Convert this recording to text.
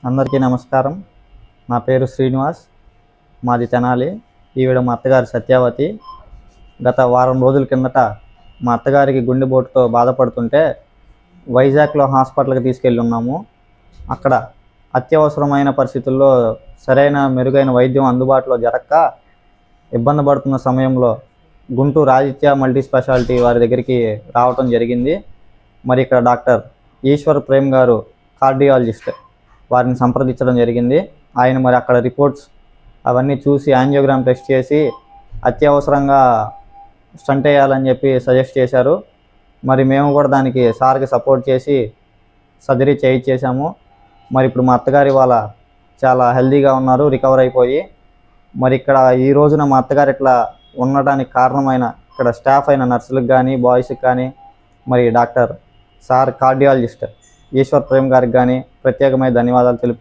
అందరికీ నమస్కారం. నా పేరు శ్రీనివాస్. మాది తెనాలి. ఈవిడ మా అత్తగారు సత్యావతి. గత వారం రోజుల కిందట మా అత్తగారికి గుండెపోటుతో బాధపడుతుంటే వైజాగ్లో హాస్పిటల్కి తీసుకెళ్ళి ఉన్నాము. అక్కడ అత్యవసరమైన పరిస్థితుల్లో సరైన మెరుగైన వైద్యం అందుబాటులో జరగక ఇబ్బంది పడుతున్న సమయంలో గుంటూరు ఆదిత్య మల్టీ స్పెషాలిటీ వారి దగ్గరికి రావటం జరిగింది. మరి ఇక్కడ డాక్టర్ ఈశ్వర్ ప్రేమ్ గారు కార్డియాలజిస్ట్, వారిని సంప్రదించడం జరిగింది. ఆయన మరి అక్కడ రిపోర్ట్స్ అవన్నీ చూసి యాంజియోగ్రామ్ టెస్ట్ చేసి అత్యవసరంగా స్టంట్ వేయాలని చెప్పి సజెస్ట్ చేశారు. మరి మేము కూడా దానికి సార్కి సపోర్ట్ చేసి సర్జరీ చేయించేసాము. మరి ఇప్పుడు మా అత్తగారి వాళ్ళ చాలా హెల్తీగా ఉన్నారు, రికవర్ అయిపోయి. మరి ఇక్కడ ఈ రోజున మా అత్తగారు ఇట్లా ఉండడానికి కారణమైన ఇక్కడ స్టాఫ్ అయిన నర్సులకు కానీ బాయ్స్కి కానీ మరి doctor sir cardiologist Eshwar Prem గారికి కానీ ప్రత్యేకమైన ధన్యవాదాలు తెలుపు